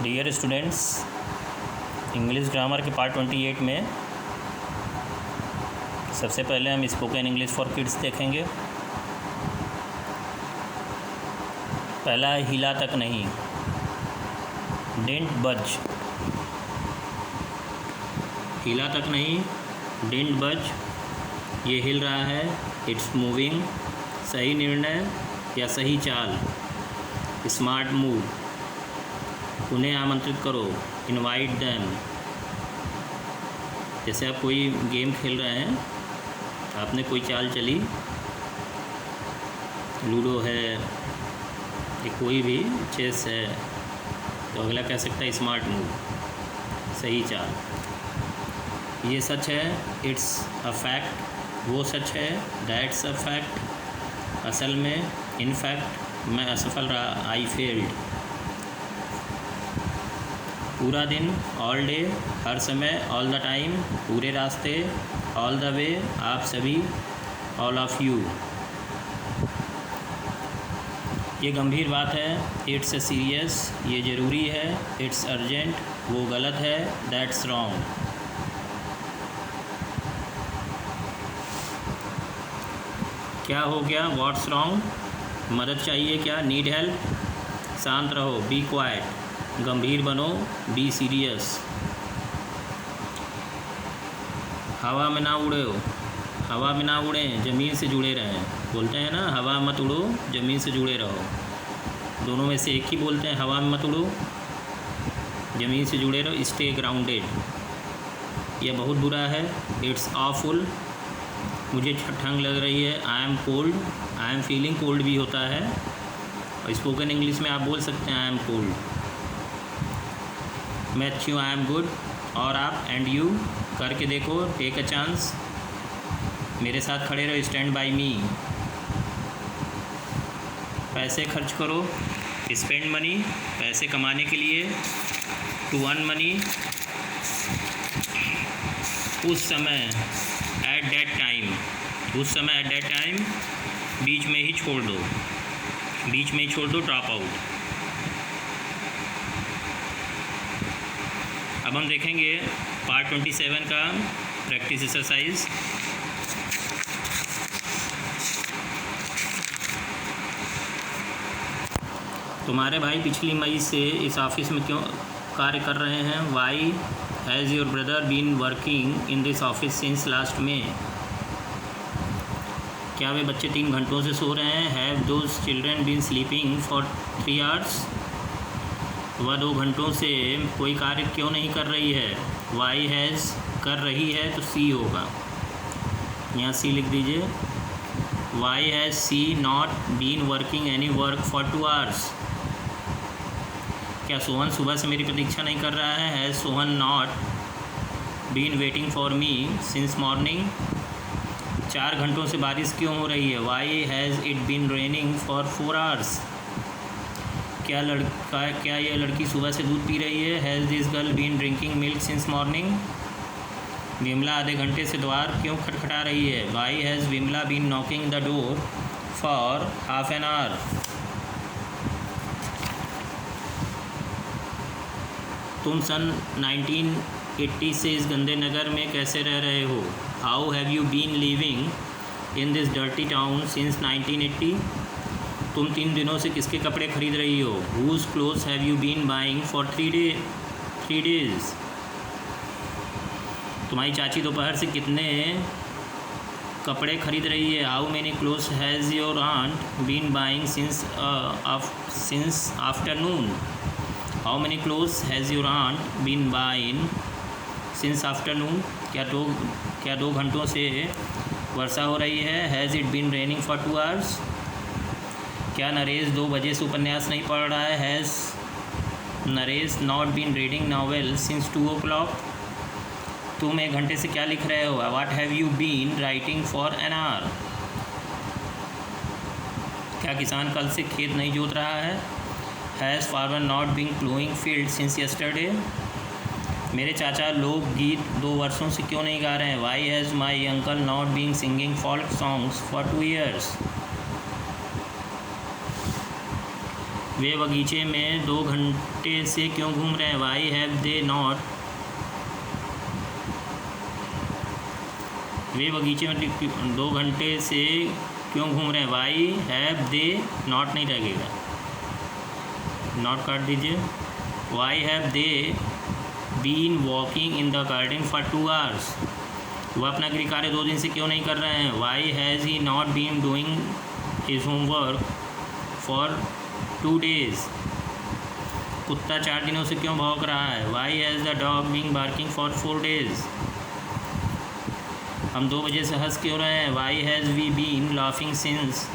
Dear students, English grammar के part 28 में सबसे पहले हम स्पोकन इंग्लिश फॉर किड्स देखेंगे। पहला है हिला तक नहीं, डिडंट बज। हिला तक नहीं, डिडंट बज, ये हिल रहा है, इट्स मूविंग। सही निर्णय या सही चाल, स्मार्ट मूव। उन्हें आमंत्रित करो, इनवाइट देम। जैसे आप कोई गेम खेल रहे हैं, आपने कोई चाल चली, लूडो है या कोई भी चेस है, तो अगला कह सकता है स्मार्ट मूव, सही चाल। ये सच है, इट्स अ फैक्ट, वो सच है, दैट्स अ फैक्ट, असल में, इन फैक्ट, मैं असफल रहा, आई फेल्ड। पूरा दिन, ऑल डे, हर समय, ऑल द टाइम, पूरे रास्ते, ऑल द वे, आप सभी, ऑल ऑफ यू। ये गंभीर बात है, इट्स सीरियस, ये ज़रूरी है, इट्स अर्जेंट, वो गलत है, दैट्स रॉन्ग। क्या हो गया, व्हाट्स रॉन्ग, मदद चाहिए क्या, नीड हेल्प, शांत रहो, बी क्वाइट, गंभीर बनो, बी सीरियस। हवा में ना उड़े हो, हवा में ना उड़ें, ज़मीन से जुड़े रहें। बोलते हैं ना, हवा मत उड़ो, ज़मीन से जुड़े रहो। दोनों में से एक ही बोलते हैं, हवा में मत उड़ो, ज़मीन से जुड़े रहो, स्टे ग्राउंडेड। यह बहुत बुरा है, इट्स ऑफुल, मुझे ठंड लग रही है, I am cold, I am feeling cold भी होता है, और स्पोकन इंग्लिश में आप बोल सकते हैं I am cold. Matthew, I am good, और आप एंड यू करके देखो, टेक अ चांस, मेरे साथ खड़े रहो, स्टैंड बाय मी। पैसे खर्च करो, स्पेंड मनी, पैसे कमाने के लिए, टू अर्न मनी, उस समय, एट दैट टाइम, उस समय, एट दैट टाइम, बीच में ही छोड़ दो, बीच में ही छोड़ दो, ड्रॉप आउट। अब हम देखेंगे पार्ट 27 का प्रैक्टिस एक्सरसाइज। तुम्हारे भाई पिछली मई से इस ऑफिस में क्यों कार्य कर रहे हैं? Why has your brother been working in this office since last May? क्या वे बच्चे 3 घंटों से सो रहे हैं? Have those children been sleeping for 3 hours? वह 2 घंटों से कोई कार्य क्यों नहीं कर रही है? वाई हैज़ कर रही है तो सी होगा, यहाँ सी लिख दीजिए। Why has she not been working any work for 2 hours? क्या सोहन सुबह से मेरी प्रतीक्षा नहीं कर रहा है? Has Sohan not been waiting for me since morning? 4 घंटों से बारिश क्यों हो रही है? Why has it been raining for 4 hours? क्या यह लड़की सुबह से दूध पी रही है? Has this girl been drinking milk since morning? Vimala आधे घंटे से द्वार क्यों खटखटा रही है? Why has Vimala been knocking the door for half an hour? तुम सन 1980 से इस गंदे नगर में कैसे रह रहे हो? How have you been living in this dirty town since 1980? तुम 3 दिनों से किसके कपड़े खरीद रही हो? Whose clothes have you been buying for 3 days? तुम्हारी चाची दोपहर से कितने कपड़े खरीद रही है? How many clothes has your aunt been buying since afternoon? How many clothes has your aunt been buying since afternoon? क्या 2 घंटों से वर्षा हो रही है? Has it been raining for 2 hours? क्या नरेश 2 बजे से उपन्यास नहीं पढ़ रहा है? Has Naresh not been reading novel since 2 o'clock? तुम 1 घंटे से क्या लिख रहे हो? What have you been writing for an hour? क्या किसान कल से खेत नहीं जोत रहा है? Has farmer not been ploughing field since yesterday? मेरे चाचा लोक गीत 2 वर्षों से क्यों नहीं गा रहे हैं? Why has my uncle not been singing folk songs for 2 years? वे बगीचे में 2 घंटे से क्यों घूम रहे हैं? वाई हैव दे नॉट, वे बगीचे में 2 घंटे से क्यों घूम रहे हैं? वाई हैव दे नॉट नहीं लगेगा, नॉट काट दीजिए। Why have they been walking in the garden for 2 hours, वह अपना गृह कार्य 2 दिन से क्यों नहीं कर रहे हैं? Why has he not been doing his homework for 2 days, कुत्ता 4 दिनों से क्यों भौंक रहा है? Why has the dog been barking for 4 days, हम 2 बजे से हंस क्यों रहे हैं? Why has we been laughing since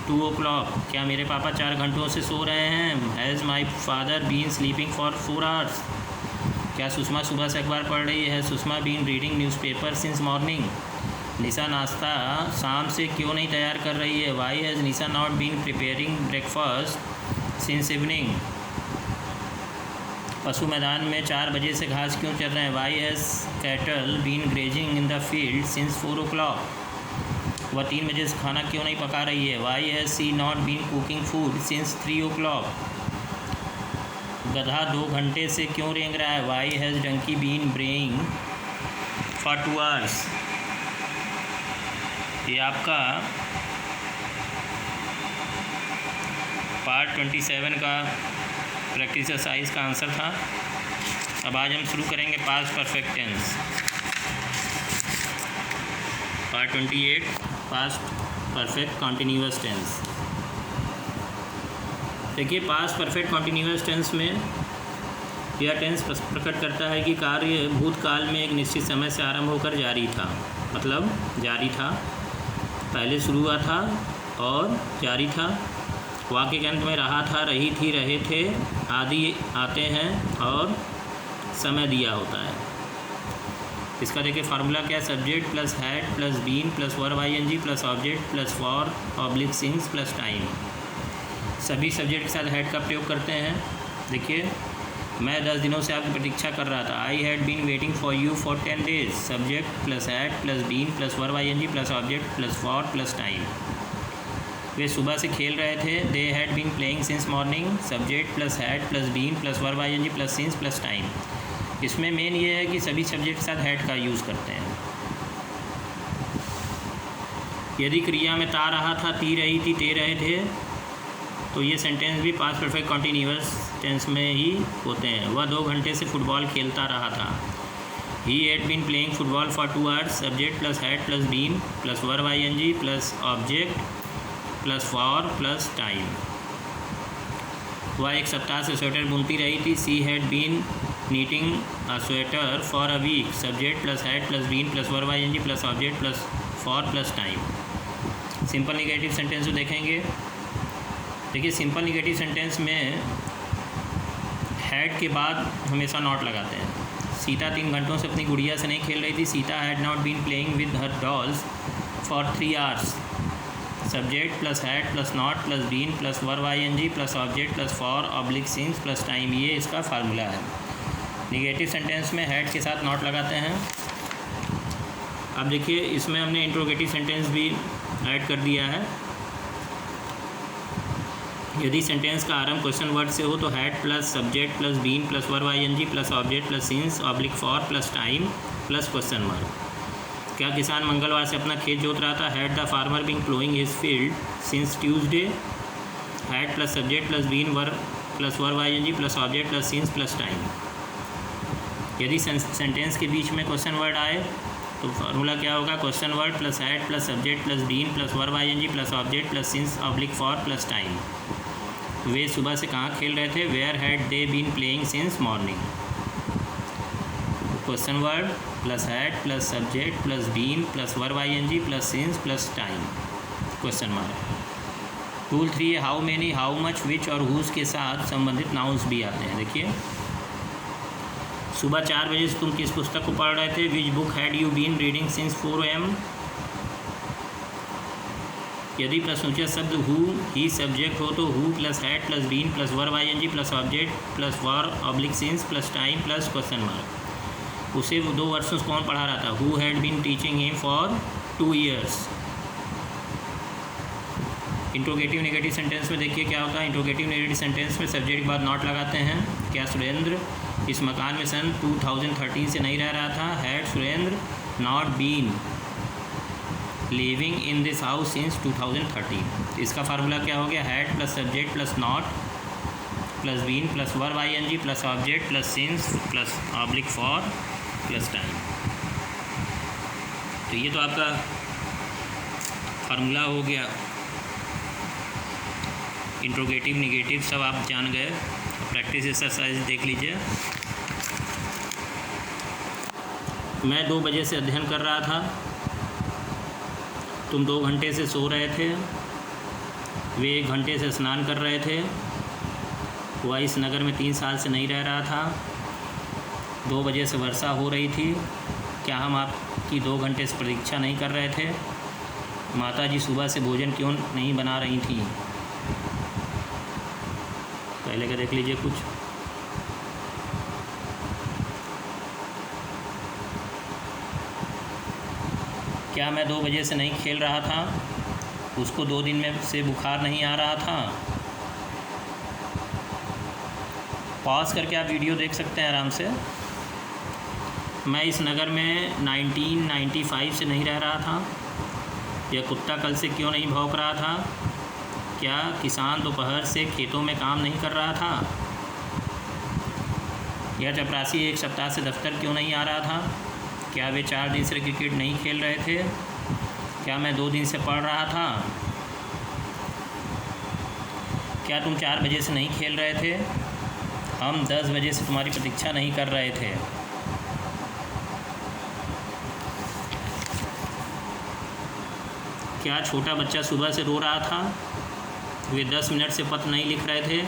2 o'clock, क्या मेरे पापा 4 घंटों से सो रहे हैं? Has my father been sleeping for 4 hours, क्या सुषमा सुबह से अखबार पढ़ रही है? Sushma been reading newspaper since morning, Nisha नाश्ता शाम से क्यों नहीं तैयार कर रही है? Why has Nisha not been preparing breakfast since evening, पशु मैदान में 4 बजे से घास क्यों चर रहे हैं? Why has cattle been grazing in the field since 4 o'clock, वह 3 बजे से खाना क्यों नहीं पका रही है? Why has she not been cooking food since 3 o'clock, गधा 2 घंटे से क्यों रेंग रहा है? Why has donkey been braying for 2 hours। ये आपका पार्ट 27 का प्रैक्टिस एक्सरसाइज का आंसर था। अब आज हम शुरू करेंगे past perfect tense. Part 28 past perfect continuous tense. देखिए, पास्ट परफेक्ट कॉन्टिन्यूअस टेंस में यह टेंस प्रकट करता है कि कार्य भूतकाल में एक निश्चित समय से आरंभ होकर जारी था, मतलब जारी था, पहले शुरू हुआ था और जारी था। वाक्य के अंत में रहा था, रही थी, रहे थे आदि आते हैं और समय दिया होता है। इसका देखिए फार्मूला क्या है? Subject plus had plus been plus verb ING plus object plus for oblique since plus time. सभी सब्जेक्ट के साथ हैड का प्रयोग करते हैं। देखिए, मैं 10 दिनों से आपकी प्रतीक्षा कर रहा था। I had been waiting for you for 10 days। Subject plus had plus been plus verb ING plus object plus for plus time. वे सुबह से खेल रहे थे। They had been playing since morning. Subject plus had plus been plus verb ING plus since plus time. इसमें main ये है कि सभी सब्जेक्ट के साथ हैड का यूज़ करते हैं। यदि क्रिया में ता रहा था, ती रही थी, ते रहे थे, तो ये सेंटेंस भी पास्ट परफेक्ट कॉन्टिन्यूअस टेंस में ही होते हैं। वह 2 घंटे से फुटबॉल खेलता रहा था। He had been playing football for 2 hours। Subject plus had plus been plus verb ING plus object plus for plus time. वह 1 सप्ताह से स्वेटर बुनती रही थी। She had been knitting a sweater for a week. Subject plus had plus been plus verb ING plus object plus for plus time. Simple negative sentence को देखेंगे। देखिए, simple negative sentence में हैड के बाद हमेशा नॉट लगाते हैं। सीता 3 घंटों से अपनी गुड़िया से नहीं खेल रही थी। Sita had not been playing with her dolls for 3 hours। Subject plus had plus not plus been plus verb ING plus object plus for oblique since plus time, ये इसका फार्मूला है। निगेटिव सेंटेंस में हैड के साथ not लगाते हैं। अब देखिए, इसमें हमने इंट्रोगेटिव सेंटेंस भी ऐड कर दिया है। यदि सेंटेंस का आरंभ क्वेश्चन वर्ड से हो तो had plus subject plus been plus verb ING plus object plus since oblique for plus time plus question mark. क्या किसान मंगलवार से अपना खेत जोत रहा था? Had the farmer been ploughing his field since Tuesday. Had plus subject plus been verb plus verb ING plus object plus since plus time. यदि सेंटेंस के बीच में क्वेश्चन वर्ड आए तो फार्मूला क्या होगा? Question word plus had plus subject plus been plus verb ING plus object plus since oblique for plus time. वे सुबह से कहाँ खेल रहे थे? Where had they been playing since morning. Question word plus had plus subject plus been plus verb ING plus since plus time question mark. Rule 3 है how many, how much, which और whose के साथ संबंधित nouns भी आते हैं। देखिए, सुबह 4 बजे से तुम किस पुस्तक को पढ़ रहे थे? Which book had you been reading since 4 AM। यदि प्रश्नसूचक शब्द हु ही सब्जेक्ट हो तो who plus had plus been plus verb ING plus object plus verb oblique since plus time plus question mark. उसे 2 वर्षों से कौन पढ़ा रहा था? Who had been teaching him for 2 years। Interrogative negative sentence में देखिए क्या होता है। इंट्रोगेटिव नेगेटिव सेंटेंस में सब्जेक्ट के बाद नॉट लगाते हैं। क्या सुरेंद्र इस मकान में सन 2013 से नहीं रह रहा था? Had Surendra not been living in this house since 2013। इसका फार्मूला क्या हो गया? Had plus subject plus not plus been plus verb ing plus object plus since plus oblique for plus time. तो ये तो आपका फार्मूला हो गया। इंट्रोगेटिव निगेटिव सब आप जान गए। प्रैक्टिस एक्सरसाइज देख लीजिए। मैं 2 बजे से अध्ययन कर रहा था। तुम 2 घंटे से सो रहे थे। वे 1 घंटे से स्नान कर रहे थे। वह इस नगर में 3 साल से नहीं रह रहा था। 2 बजे से वर्षा हो रही थी। क्या हम आपकी 2 घंटे से प्रतीक्षा नहीं कर रहे थे? माता जी सुबह से भोजन क्यों नहीं बना रही थी? पहले का देख लीजिए कुछ। क्या मैं 2 बजे से नहीं खेल रहा था? उसको 2 दिन में से बुखार नहीं आ रहा था। पॉज करके आप वीडियो देख सकते हैं आराम से। मैं इस नगर में 1995 से नहीं रह रहा था। यह कुत्ता कल से क्यों नहीं भौंक रहा था? क्या किसान दोपहर से खेतों में काम नहीं कर रहा था? यह चपरासी 1 सप्ताह से दफ्तर क्यों नहीं आ रहा था? क्या वे 4 दिन से क्रिकेट नहीं खेल रहे थे? क्या मैं 2 दिन से पढ़ रहा था? क्या तुम 4 बजे से नहीं खेल रहे थे? हम 10 बजे से तुम्हारी प्रतीक्षा नहीं कर रहे थे। क्या छोटा बच्चा सुबह से रो रहा था? वे 10 मिनट से पत्र नहीं लिख रहे थे।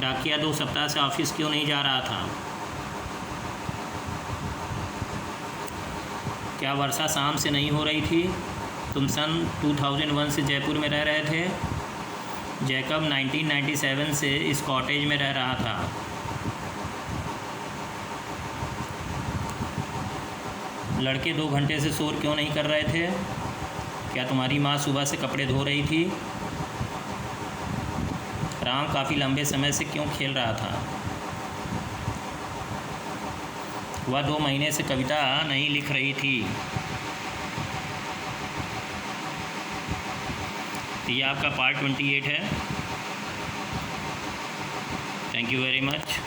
डाकिया 2 सप्ताह से ऑफिस क्यों नहीं जा रहा था? क्या वर्षा शाम से नहीं हो रही थी? तुम सन 2001 से जयपुर में रह रहे थे। जैकब 1997 से इस कॉटेज में रह रहा था। लड़के 2 घंटे से शोर क्यों नहीं कर रहे थे? क्या तुम्हारी माँ सुबह से कपड़े धो रही थी? राम काफ़ी लंबे समय से क्यों खेल रहा था? वह 2 महीने से कविता नहीं लिख रही थी। ये आपका पार्ट 28 है। Thank you very much.